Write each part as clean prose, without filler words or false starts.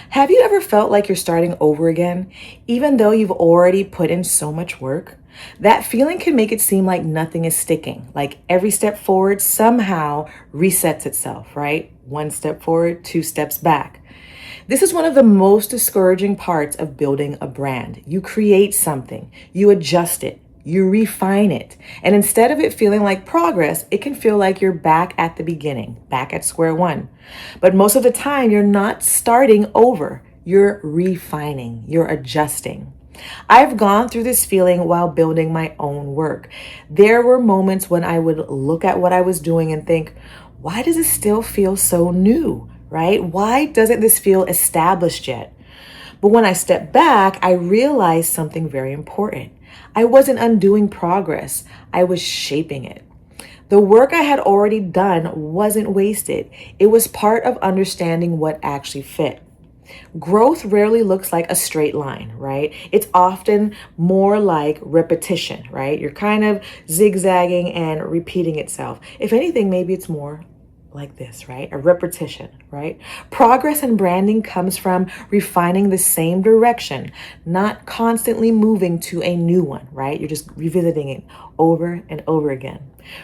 Have you ever felt like you're starting over again, even though you've already put in so much work? That feeling can make it seem like nothing is sticking, like every step forward somehow resets itself, right? One step forward, two steps back. This is one of the most discouraging parts of building a brand. You create something, you adjust it, you refine it. And instead of it feeling like progress, it can feel like you're back at the beginning, back at square one. But most of the time, you're not starting over. You're refining, you're adjusting. I've gone through this feeling while building my own work. There were moments when I would look at what I was doing and think, why does it still feel so new, right? Why doesn't this feel established yet? But when I stepped back, I realized something very important. I wasn't undoing progress. I was shaping it. The work I had already done wasn't wasted. It was part of understanding what actually fit. Growth rarely looks like a straight line, right? It's often more like repetition, right? You're kind of zigzagging and repeating itself. If anything, maybe it's more like this, right? A repetition, right? Progress and branding comes from refining the same direction, not constantly moving to a new one, right? You're just revisiting it over and over again.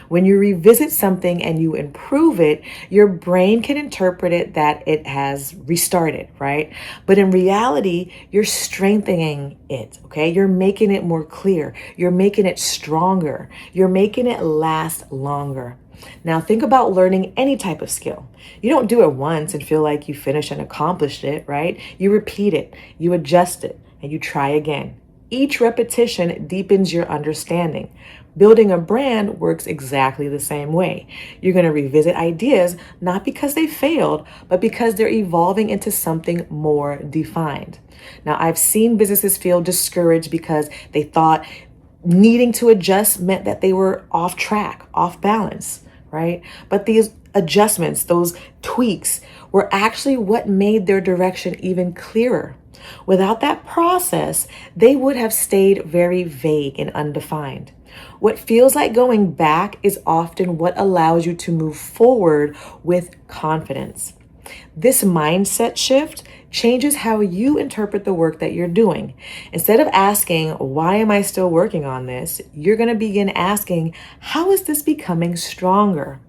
When you revisit something and you improve it, your brain can interpret it that it has restarted, right? But in reality, you're strengthening it, okay? You're making it more clear. You're making it stronger. You're making it last longer. Now, think about learning any type of skill. You don't do it once and feel like you finished and accomplished it, right? You repeat it, you adjust it, and you try again. Each repetition deepens your understanding. Building a brand works exactly the same way. You're going to revisit ideas not because they failed, but because they're evolving into something more defined. Now, I've seen businesses feel discouraged because they thought needing to adjust meant that they were off track, off balance, right? But these adjustments, those tweaks, were actually what made their direction even clearer. Without that process, they would have stayed very vague and undefined. What feels like going back is often what allows you to move forward with confidence. This mindset shift changes how you interpret the work that you're doing. Instead of asking, why am I still working on this? You're going to begin asking, how is this becoming stronger?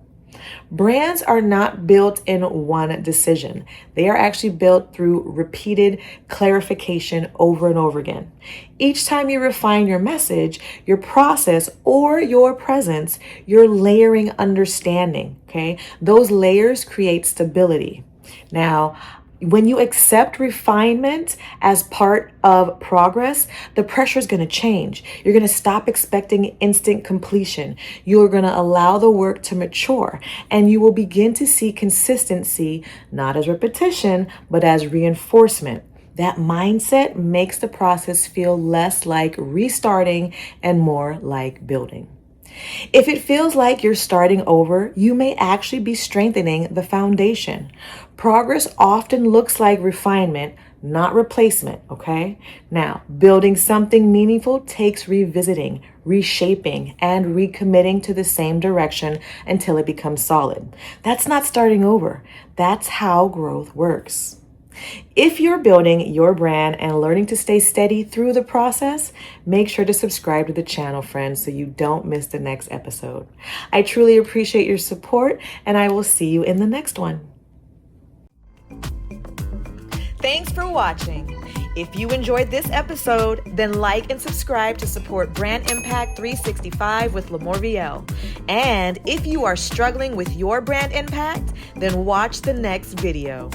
Brands are not built in one decision. They are actually built through repeated clarification over and over again. Each time you refine your message, your process, or your presence, you're layering understanding, okay? Those layers create stability. Now, when you accept refinement as part of progress, the pressure is going to change. You're going to stop expecting instant completion. You're going to allow the work to mature, and you will begin to see consistency, not as repetition, but as reinforcement. That mindset makes the process feel less like restarting and more like building. If it feels like you're starting over, you may actually be strengthening the foundation. Progress often looks like refinement, not replacement, okay? Now, building something meaningful takes revisiting, reshaping, and recommitting to the same direction until it becomes solid. That's not starting over. That's how growth works. If you're building your brand and learning to stay steady through the process, make sure to subscribe to the channel, friends, so you don't miss the next episode. I truly appreciate your support, and I will see you in the next one. Thanks for watching. If you enjoyed this episode, then like and subscribe to support Brand Impact 365 with LaMorvielle. And if you are struggling with your brand impact, then watch the next video.